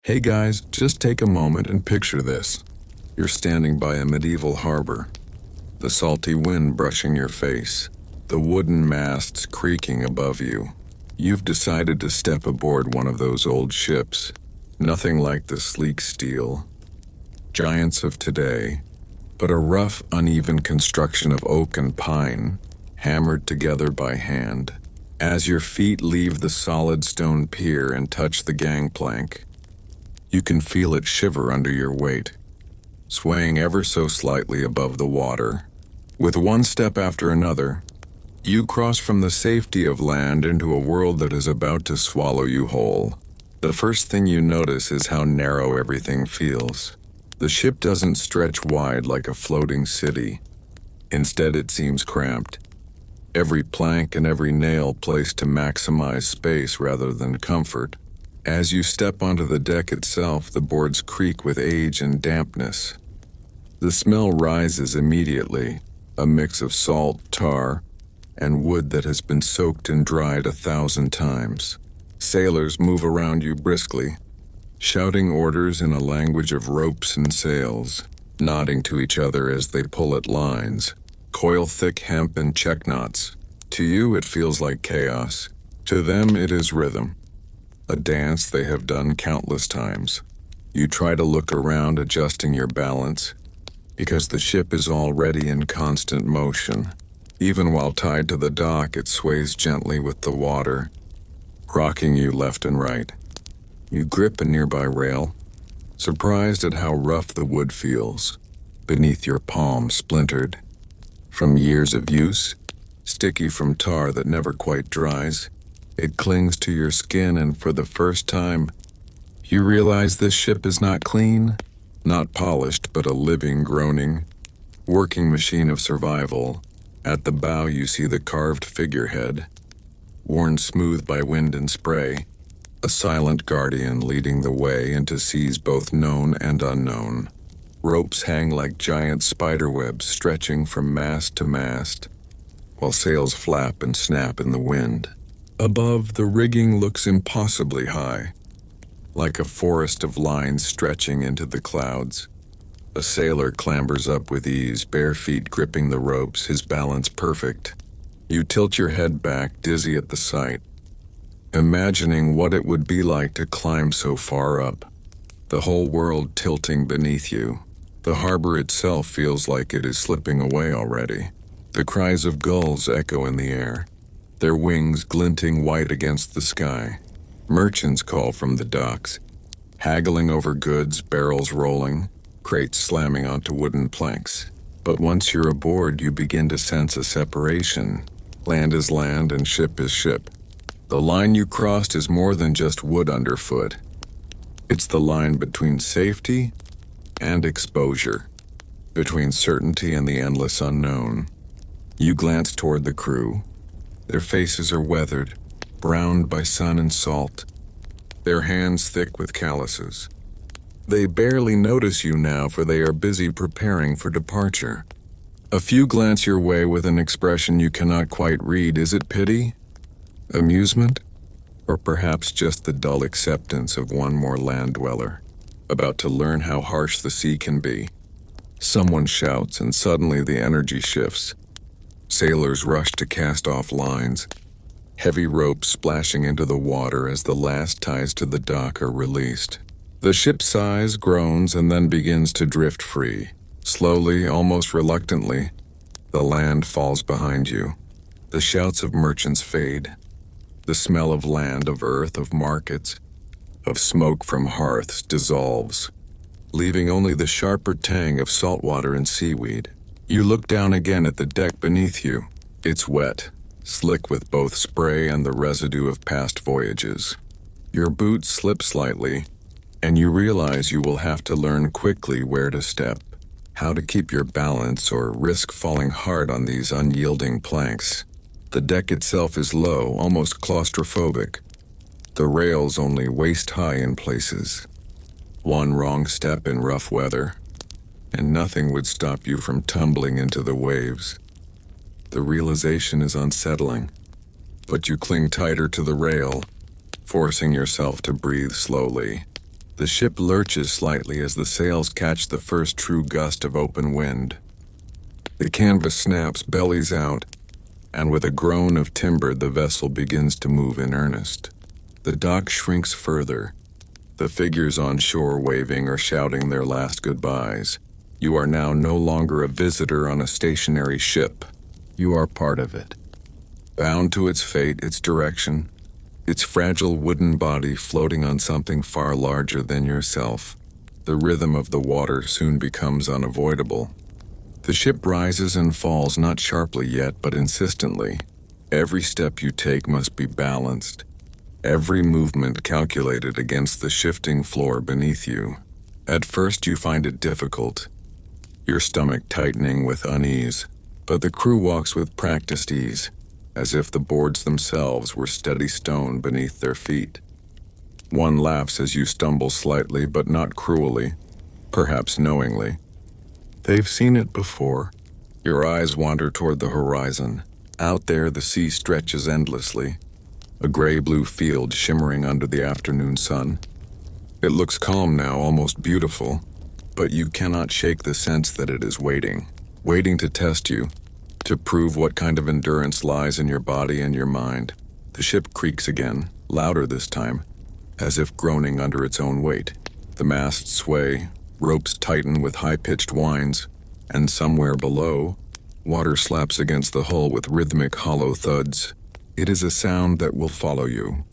Hey guys, just take a moment and picture this. You're standing by a medieval harbor, the salty wind brushing your face, the wooden masts creaking above you. You've decided to step aboard one of those old ships, nothing like the sleek steel giants of today, but a rough, uneven construction of oak and pine, hammered together by hand. As your feet leave the solid stone pier and touch the gangplank, you can feel it shiver under your weight, swaying ever so slightly above the water. With one step after another, you cross from the safety of land into a world that is about to swallow you whole. The first thing you notice is how narrow everything feels. The ship doesn't stretch wide like a floating city. Instead, it seems cramped. Every plank and every nail placed to maximize space rather than comfort. As you step onto the deck itself, the boards creak with age and dampness. The smell rises immediately, a mix of salt, tar, and wood that has been soaked and dried 1,000 times. Sailors move around you briskly, shouting orders in a language of ropes and sails, nodding to each other as they pull at lines, coil thick hemp and check knots. To you it feels like chaos. To them it is rhythm, a dance they have done countless times. You try to look around, adjusting your balance, because the ship is already in constant motion. Even while tied to the dock, it sways gently with the water, rocking you left and right. You grip a nearby rail, surprised at how rough the wood feels, beneath your palm splintered. From years of use, sticky from tar that never quite dries, it clings to your skin, and for the first time, you realize this ship is not clean, not polished, but a living, groaning, working machine of survival. At the bow you see the carved figurehead, worn smooth by wind and spray, a silent guardian leading the way into seas both known and unknown. Ropes hang like giant spiderwebs stretching from mast to mast, while sails flap and snap in the wind. Above, the rigging looks impossibly high, like a forest of lines stretching into the clouds. A sailor clambers up with ease, bare feet gripping the ropes, his balance perfect. You tilt your head back, dizzy at the sight, imagining what it would be like to climb so far up, the whole world tilting beneath you. The harbor itself feels like it is slipping away already. The cries of gulls echo in the air, their wings glinting white against the sky. Merchants call from the docks, haggling over goods, barrels rolling, crates slamming onto wooden planks. But once you're aboard, you begin to sense a separation. Land is land and ship is ship. The line you crossed is more than just wood underfoot. It's the line between safety and exposure, between certainty and the endless unknown. You glance toward the crew. Their faces are weathered, browned by sun and salt, their hands thick with calluses. They barely notice you now, for they are busy preparing for departure. A few glance your way with an expression you cannot quite read. Is it pity? Amusement? Or perhaps just the dull acceptance of one more land dweller, about to learn how harsh the sea can be? Someone shouts, and suddenly the energy shifts. Sailors rush to cast off lines, heavy ropes splashing into the water as the last ties to the dock are released. The ship sighs, groans, and then begins to drift free. Slowly, almost reluctantly, the land falls behind you. The shouts of merchants fade. The smell of land, of earth, of markets, of smoke from hearths dissolves, leaving only the sharper tang of salt water and seaweed. You look down again at the deck beneath you. It's wet, slick with both spray and the residue of past voyages. Your boots slip slightly, and you realize you will have to learn quickly where to step, how to keep your balance or risk falling hard on these unyielding planks. The deck itself is low, almost claustrophobic, the rails only waist-high in places. One wrong step in rough weather, and nothing would stop you from tumbling into the waves. The realization is unsettling, but you cling tighter to the rail, forcing yourself to breathe slowly. The ship lurches slightly as the sails catch the first true gust of open wind. The canvas snaps bellies out, and with a groan of timber the vessel begins to move in earnest. The dock shrinks further, the figures on shore waving or shouting their last goodbyes. You are now no longer a visitor on a stationary ship. You are part of it, bound to its fate, its direction, its fragile wooden body floating on something far larger than yourself. The rhythm of the water soon becomes unavoidable. The ship rises and falls not sharply yet, but insistently. Every step you take must be balanced, every movement calculated against the shifting floor beneath you. At first you find it difficult, your stomach tightening with unease, but the crew walks with practiced ease, as if the boards themselves were steady stone beneath their feet. One laughs as you stumble slightly, but not cruelly, perhaps knowingly. They've seen it before. Your eyes wander toward the horizon. Out there the sea stretches endlessly, a gray-blue field shimmering under the afternoon sun. It looks calm now, almost beautiful, but you cannot shake the sense that it is waiting to test you, to prove what kind of endurance lies in your body and your mind. The ship creaks again, louder this time, as if groaning under its own weight. The masts sway, ropes tighten with high-pitched whines, and somewhere below, water slaps against the hull with rhythmic hollow thuds. It is a sound that will follow you,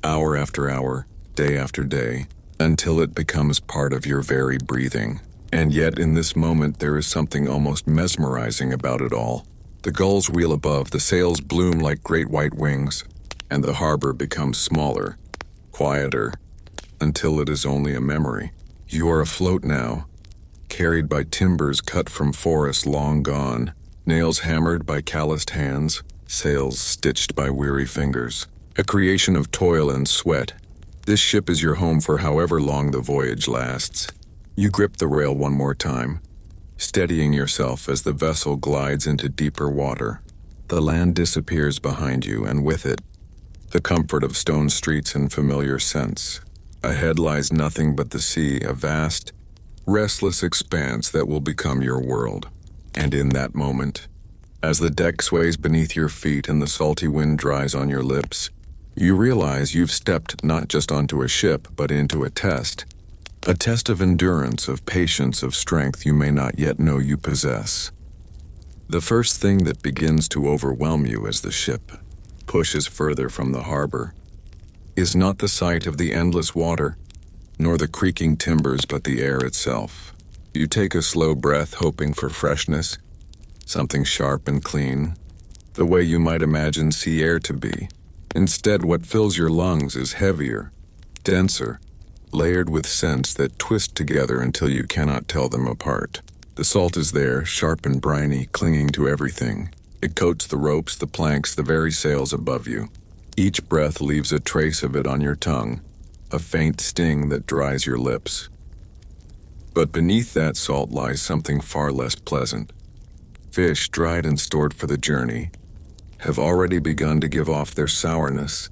hour after hour, day after day, until it becomes part of your very breathing. And yet in this moment there is something almost mesmerizing about it all. The gulls wheel above, the sails bloom like great white wings, and the harbor becomes smaller, quieter, until it is only a memory. You are afloat now, carried by timbers cut from forests long gone, nails hammered by calloused hands, sails stitched by weary fingers. A creation of toil and sweat. This ship is your home for however long the voyage lasts. You grip the rail one more time, steadying yourself as the vessel glides into deeper water. The land disappears behind you, and with it, the comfort of stone streets and familiar scents. Ahead lies nothing but the sea, a vast, restless expanse that will become your world. And in that moment, as the deck sways beneath your feet and the salty wind dries on your lips, you realize you've stepped not just onto a ship, but into a test of endurance, of patience, of strength you may not yet know you possess. The first thing that begins to overwhelm you as the ship pushes further from the harbor is not the sight of the endless water, nor the creaking timbers, but the air itself. You take a slow breath, hoping for freshness, something sharp and clean, the way you might imagine sea air to be. Instead, what fills your lungs is heavier, denser, layered with scents that twist together until you cannot tell them apart. The salt is there, sharp and briny, clinging to everything. It coats the ropes, the planks, the very sails above you. Each breath leaves a trace of it on your tongue, a faint sting that dries your lips. But beneath that salt lies something far less pleasant. Fish, dried and stored for the journey, have already begun to give off their sourness.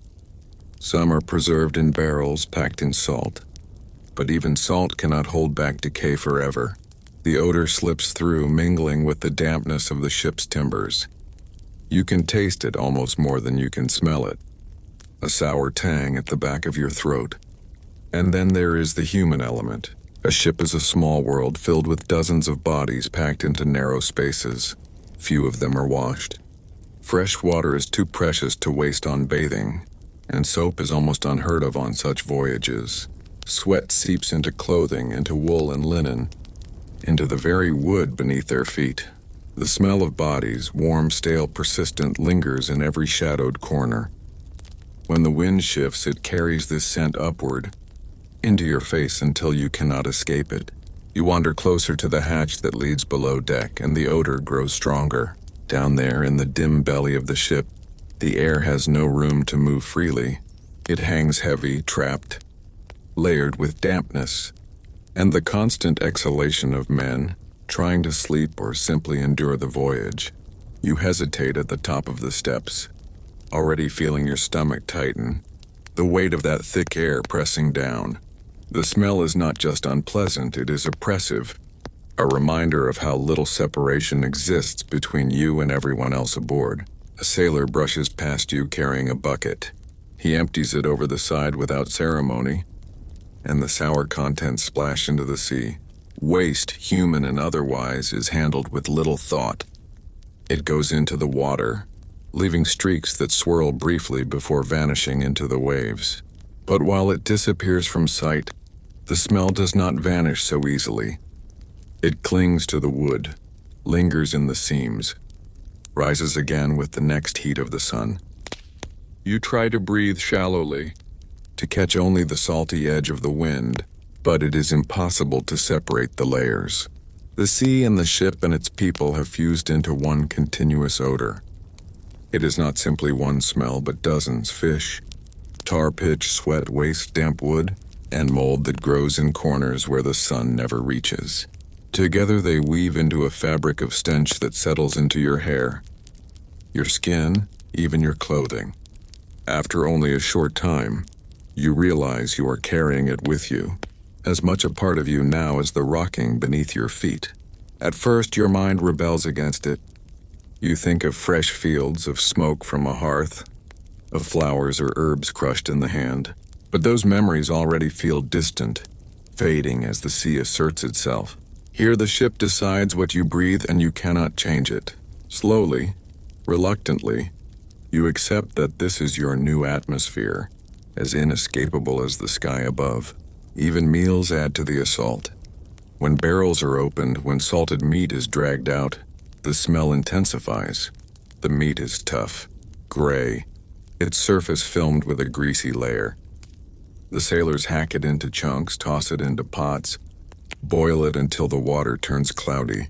Some are preserved in barrels packed in salt, but even salt cannot hold back decay forever. The odor slips through, mingling with the dampness of the ship's timbers. You can taste it almost more than you can smell it, a sour tang at the back of your throat. And then there is the human element. A ship is a small world filled with dozens of bodies packed into narrow spaces. Few of them are washed. Fresh water is too precious to waste on bathing, and soap is almost unheard of on such voyages. Sweat seeps into clothing, into wool and linen, into the very wood beneath their feet. The smell of bodies, warm, stale, persistent, lingers in every shadowed corner. When the wind shifts, it carries this scent upward, into your face until you cannot escape it. You wander closer to the hatch that leads below deck, and the odor grows stronger. Down there in the dim belly of the ship, the air has no room to move freely. It hangs heavy, trapped, layered with dampness, and the constant exhalation of men trying to sleep or simply endure the voyage. You hesitate at the top of the steps, already feeling your stomach tighten, the weight of that thick air pressing down. The smell is not just unpleasant, it is oppressive, a reminder of how little separation exists between you and everyone else aboard. A sailor brushes past you carrying a bucket. He empties it over the side without ceremony, and the sour contents splash into the sea. Waste, human and otherwise, is handled with little thought. It goes into the water, leaving streaks that swirl briefly before vanishing into the waves. But while it disappears from sight, the smell does not vanish so easily. It clings to the wood, lingers in the seams, rises again with the next heat of the sun. You try to breathe shallowly, to catch only the salty edge of the wind, but it is impossible to separate the layers. The sea and the ship and its people have fused into one continuous odor. It is not simply one smell, but dozens: fish, tar pitch, sweat, waste, damp wood, and mold that grows in corners where the sun never reaches. Together they weave into a fabric of stench that settles into your hair, your skin, even your clothing. After only a short time, you realize you are carrying it with you, as much a part of you now as the rocking beneath your feet. At first, your mind rebels against it. You think of fresh fields, of smoke from a hearth, of flowers or herbs crushed in the hand. But those memories already feel distant, fading as the sea asserts itself. Here the ship decides what you breathe and you cannot change it. Slowly, reluctantly, you accept that this is your new atmosphere, as inescapable as the sky above. Even meals add to the assault. When barrels are opened, when salted meat is dragged out, the smell intensifies. The meat is tough, gray, its surface filmed with a greasy layer. The sailors hack it into chunks, toss it into pots, boil it until the water turns cloudy.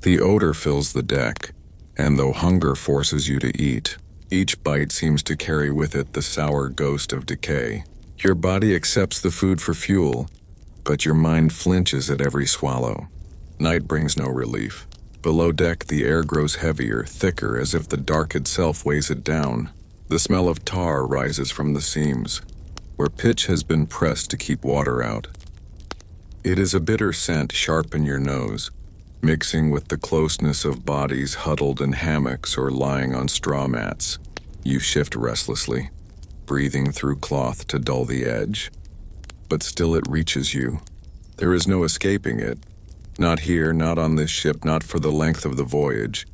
The odor fills the deck, and though hunger forces you to eat, each bite seems to carry with it the sour ghost of decay. Your body accepts the food for fuel, but your mind flinches at every swallow. Night brings no relief. Below deck, the air grows heavier, thicker, as if the dark itself weighs it down. The smell of tar rises from the seams, where pitch has been pressed to keep water out. It is a bitter scent sharp in your nose, mixing with the closeness of bodies huddled in hammocks or lying on straw mats. You shift restlessly, breathing through cloth to dull the edge. But still it reaches you. There is no escaping it. Not here, not on this ship, not for the length of the voyage.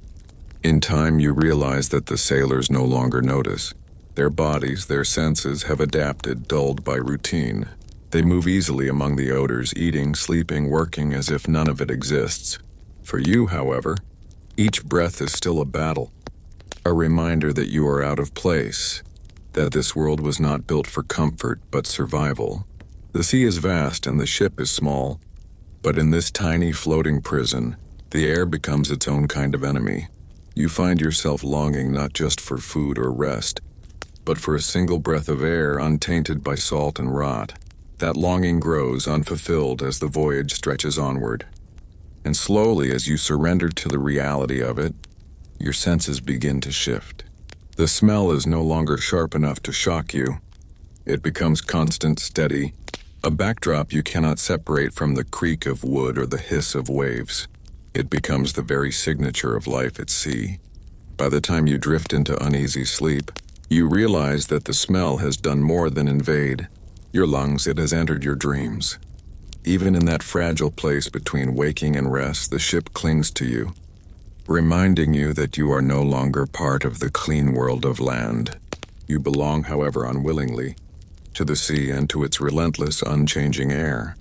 In time you realize that the sailors no longer notice. Their bodies, their senses have adapted, dulled by routine. They move easily among the odors, eating, sleeping, working as if none of it exists. For you, however, each breath is still a battle, a reminder that you are out of place, that this world was not built for comfort but survival. The sea is vast and the ship is small, but in this tiny floating prison, the air becomes its own kind of enemy. You find yourself longing not just for food or rest, but for a single breath of air untainted by salt and rot. That longing grows unfulfilled as the voyage stretches onward. And slowly, as you surrender to the reality of it, your senses begin to shift. The smell is no longer sharp enough to shock you. It becomes constant, steady, a backdrop you cannot separate from the creak of wood or the hiss of waves. It becomes the very signature of life at sea. By the time you drift into uneasy sleep, you realize that the smell has done more than invade your lungs. It has entered your dreams. Even in that fragile place between waking and rest, the ship clings to you, reminding you that you are no longer part of the clean world of land. You belong, however unwillingly, to the sea and to its relentless, unchanging air.